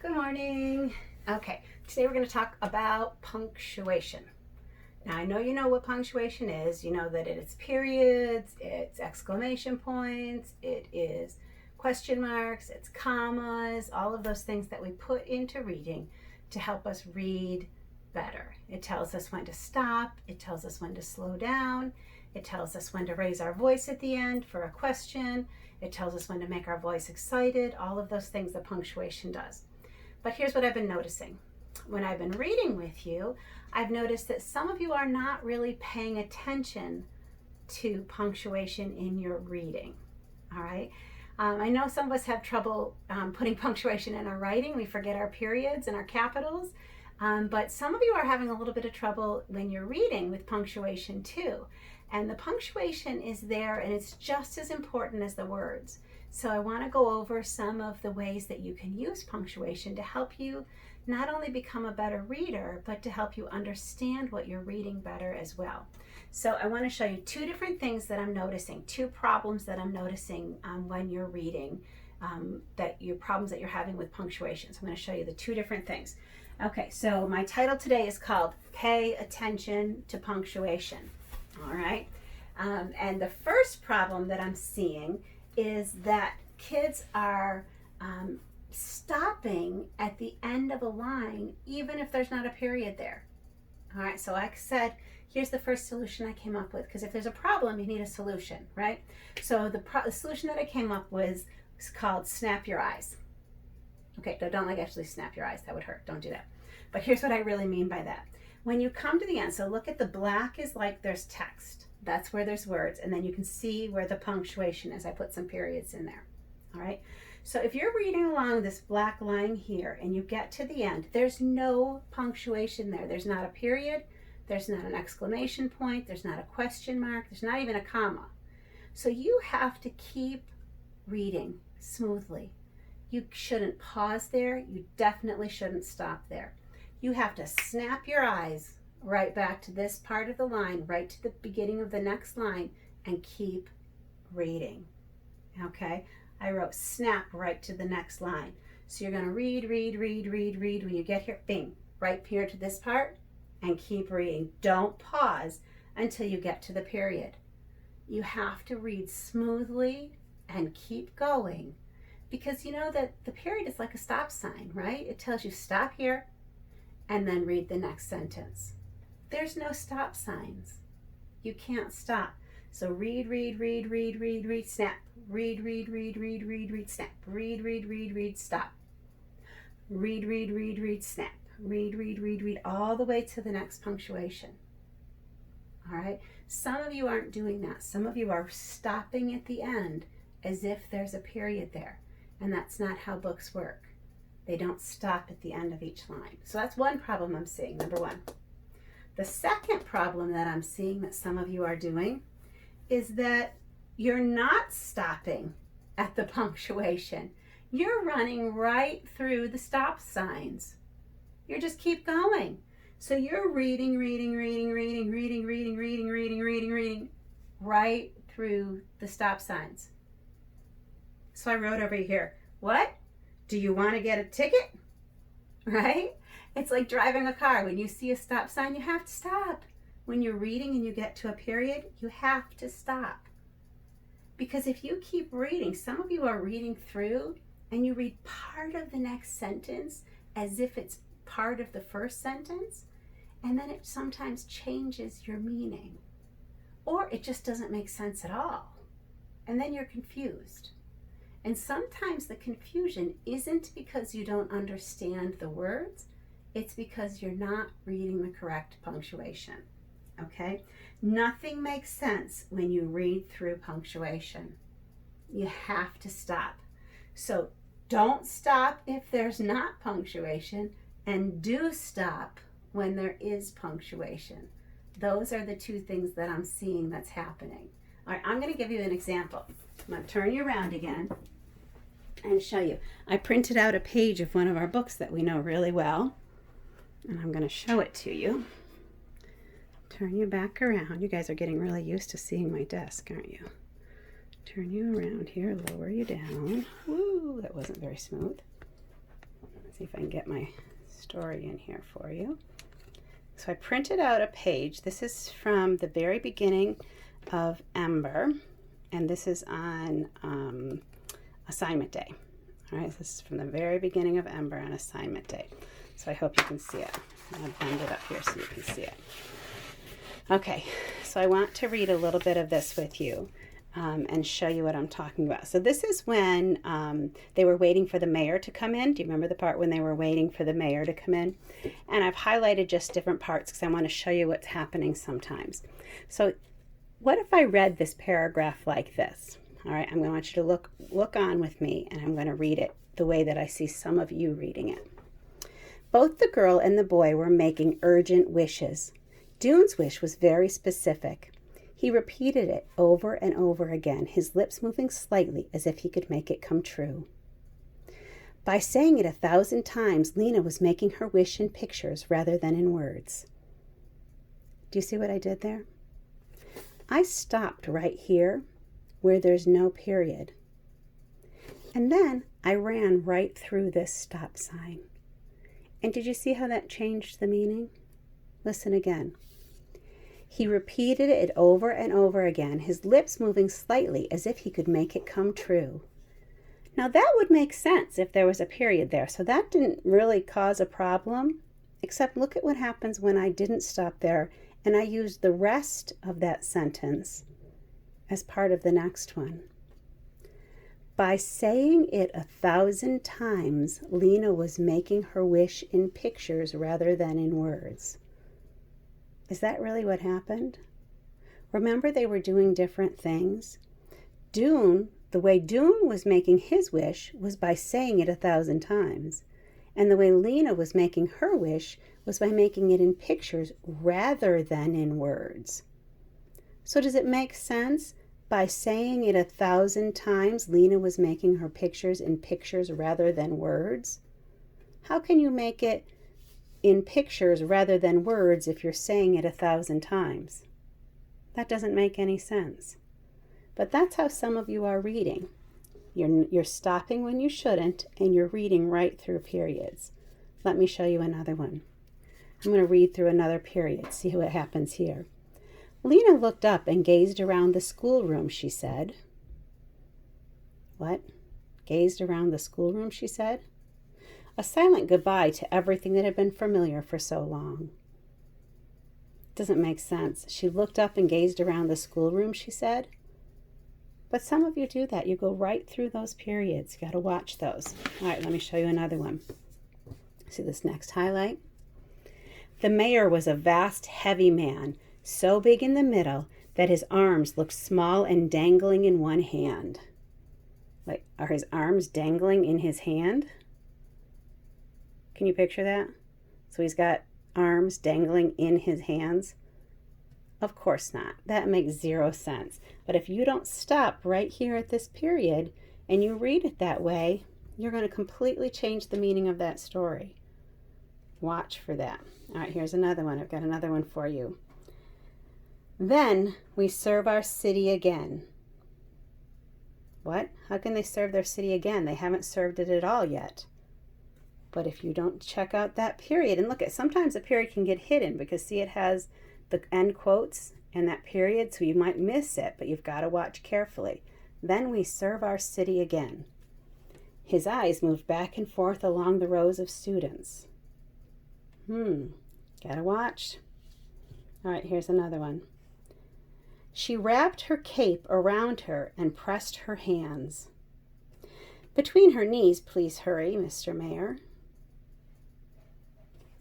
Good morning. Okay, today we're going to talk about punctuation. Now, I know you know what punctuation is. You know that it is periods, it's exclamation points, it is question marks, it's commas, all of those things that we put into reading to help us read better. It tells us when to stop, it tells us when to slow down, it tells us when to raise our voice at the end for a question, it tells us when to make our voice excited, all of those things that punctuation does. But here's what I've been noticing. When I've been reading with you, I've noticed that some of you are not really paying attention to punctuation in your reading. All right. I know some of us have trouble putting punctuation in our writing. We forget our periods and our capitals. But some of you are having a little bit of trouble when you're reading with punctuation too. And the punctuation is there and it's just as important as the words. So I want to go over some of the ways that you can use punctuation to help you not only become a better reader, but to help you understand what you're reading better as well. So I want to show you two different things that I'm noticing, two problems that I'm noticing when you're reading, problems that you're having with punctuation. So I'm going to show you the two different things. Okay, so my title today is called Pay Attention to Punctuation. All right, and the first problem that I'm seeing is that kids are stopping at the end of a line even if there's not a period there. All right, so like I said, here's the first solution I came up with, because if there's a problem, you need a solution, right? So the solution that I came up with was called snap your eyes. Okay, don't like actually snap your eyes, that would hurt, don't do that. But here's what I really mean by that. When you come to the end, so look at the black is like there's text. That's where there's words, and then you can see where the punctuation is. I put some periods in there. All right. So if you're reading along this black line here and you get to the end, there's no punctuation there. There's not a period. There's not an exclamation point. There's not a question mark. There's not even a comma. So you have to keep reading smoothly. You shouldn't pause there. You definitely shouldn't stop there. You have to snap your eyes right back to this part of the line, right to the beginning of the next line, and keep reading. Okay? I wrote snap right to the next line. So you're going to read. When you get here, bing, right here to this part, and keep reading. Don't pause until you get to the period. You have to read smoothly and keep going, because you know that the period is like a stop sign, right? It tells you stop here and then read the next sentence. There's no stop signs. You can't stop. So read, snap. Read, snap. Read, stop. Read, snap. Read, all the way to the next punctuation. All right? Some of you aren't doing that. Some of you are stopping at the end as if there's a period there. And that's not how books work. They don't stop at the end of each line. So that's one problem I'm seeing, number one. The second problem that I'm seeing that some of you are doing is that you're not stopping at the punctuation. You're running right through the stop signs. You just keep going. So you're reading right through the stop signs. So I wrote over here, what? Do you want to get a ticket? Right? It's like driving a car. When you see a stop sign, you have to stop. When you're reading and you get to a period, you have to stop. Because if you keep reading, some of you are reading through and you read part of the next sentence as if it's part of the first sentence, and then it sometimes changes your meaning. Or it just doesn't make sense at all. And then you're confused. And sometimes the confusion isn't because you don't understand the words, it's because you're not reading the correct punctuation. Okay? Nothing makes sense when you read through punctuation. You have to stop. So don't stop if there's not punctuation, and do stop when there is punctuation. Those are the two things that I'm seeing that's happening. All right, I'm going to give you an example. I'm going to turn you around again and show you. I printed out a page of one of our books that we know really well, and I'm going to show it to you. Turn you back around. You guys are getting really used to seeing my desk, aren't you? Turn you around here, lower you down. Woo, that wasn't very smooth. See if I can get my story in here for you. So I printed out a page. This is from the very beginning of Ember, and this is on assignment day. All right, this is from the very beginning of Ember on assignment day. So I hope you can see it. I'm going to bend it up here so you can see it. Okay, so I want to read a little bit of this with you and show you what I'm talking about. So this is when they were waiting for the mayor to come in. Do you remember the part when they were waiting for the mayor to come in? And I've highlighted just different parts because I want to show you what's happening sometimes. So what if I read this paragraph like this? All right, I'm going to want you to look on with me, and I'm going to read it the way that I see some of you reading it. Both the girl and the boy were making urgent wishes. Dune's wish was very specific. He repeated it over and over again, his lips moving slightly as if he could make it come true. By saying it 1,000 times, Lena was making her wish in pictures rather than in words. Do you see what I did there? I stopped right here where there's no period. And then I ran right through this stop sign. And did you see how that changed the meaning? Listen again. He repeated it over and over again, his lips moving slightly as if he could make it come true. Now that would make sense if there was a period there, so that didn't really cause a problem, except look at what happens when I didn't stop there and I used the rest of that sentence as part of the next one. By saying it 1,000 times, Lena was making her wish in pictures rather than in words. Is that really what happened? Remember, they were doing different things. The way Dune was making his wish was by saying it 1,000 times. And the way Lena was making her wish was by making it in pictures rather than in words. So does it make sense? By saying it 1,000 times, Lena was making her pictures in pictures rather than words? How can you make it in pictures rather than words if you're saying it 1,000 times? That doesn't make any sense. But that's how some of you are reading. You're stopping when you shouldn't, and you're reading right through periods. Let me show you another one. I'm going to read through another period, see what happens here. Lena looked up and gazed around the schoolroom, she said. What? Gazed around the schoolroom, she said? A silent goodbye to everything that had been familiar for so long. Doesn't make sense. She looked up and gazed around the schoolroom, she said. But some of you do that. You go right through those periods. You got to watch those. All right, let me show you another one. See this next highlight? The mayor was a vast, heavy man, so big in the middle that his arms looked small and dangling in one hand. Like, are his arms dangling in his hand? Can you picture that? So he's got arms dangling in his hands? Of course not. That makes zero sense. But if you don't stop right here at this period and you read it that way, you're going to completely change the meaning of that story. Watch for that. All right, here's another one. I've got another one for you. Then we serve our city again. What? How can they serve their city again? They haven't served it at all yet. But if you don't check out that period, and look at, sometimes a period can get hidden because see, it has the end quotes and that period, so you might miss it, but you've got to watch carefully. Then we serve our city again. His eyes moved back and forth along the rows of students. Gotta watch. All right, here's another one. She wrapped her cape around her and pressed her hands. Between her knees, please hurry, Mr. Mayor.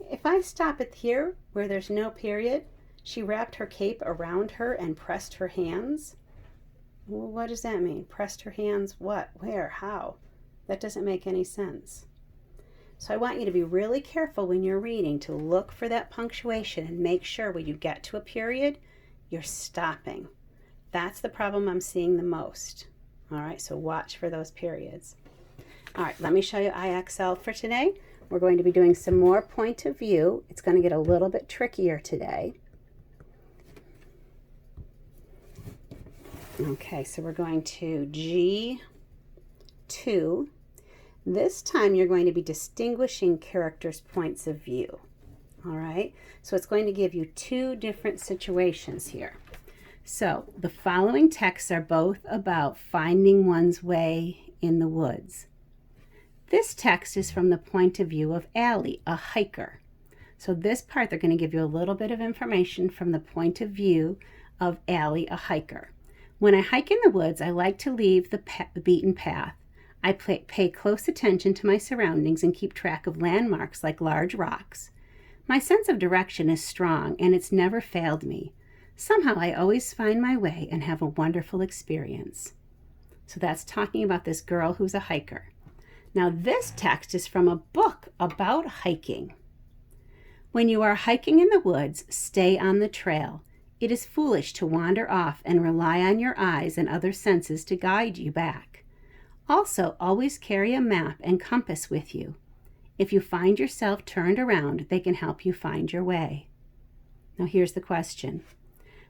If I stop it here where there's no period, she wrapped her cape around her and pressed her hands. Well, what does that mean? Pressed her hands what? Where? How? That doesn't make any sense. So I want you to be really careful when you're reading to look for that punctuation and make sure when you get to a period, you're stopping. That's the problem I'm seeing the most. All right, so watch for those periods. All right, let me show you IXL for today. We're going to be doing some more point of view. It's going to get a little bit trickier today. Okay, so we're going to G2. This time you're going to be distinguishing characters' points of view. All right, so it's going to give you two different situations here. So the following texts are both about finding one's way in the woods. This text is from the point of view of Allie, a hiker. So this part, they're going to give you a little bit of information from the point of view of Allie, a hiker. When I hike in the woods, I like to leave the beaten path. I pay close attention to my surroundings and keep track of landmarks like large rocks. My sense of direction is strong, and it's never failed me. Somehow I always find my way and have a wonderful experience. So that's talking about this girl who's a hiker. Now this text is from a book about hiking. When you are hiking in the woods, stay on the trail. It is foolish to wander off and rely on your eyes and other senses to guide you back. Also, always carry a map and compass with you. If you find yourself turned around, they can help you find your way. Now here's the question.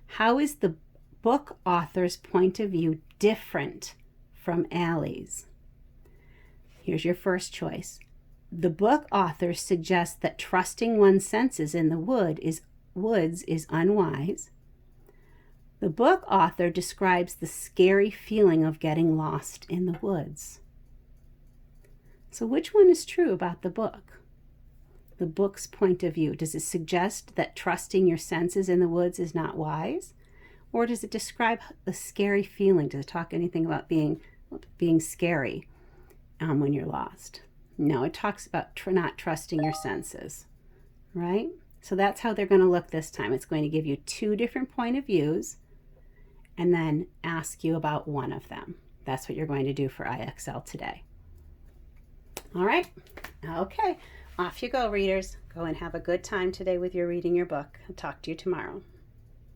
How is the book author's point of view different from Allie's? Here's your first choice. The book author suggests that trusting one's senses in the woods is unwise. The book author describes the scary feeling of getting lost in the woods. So which one is true about the book? The book's point of view. Does it suggest that trusting your senses in the woods is not wise? Or does it describe the scary feeling? Does it talk anything about being scary when you're lost? No, it talks about not trusting your senses, right? So that's how they're going to look this time. It's going to give you two different point of views and then ask you about one of them. That's what you're going to do for IXL today. All right. Okay. Off you go, readers. Go and have a good time today with your reading your book. I'll talk to you tomorrow.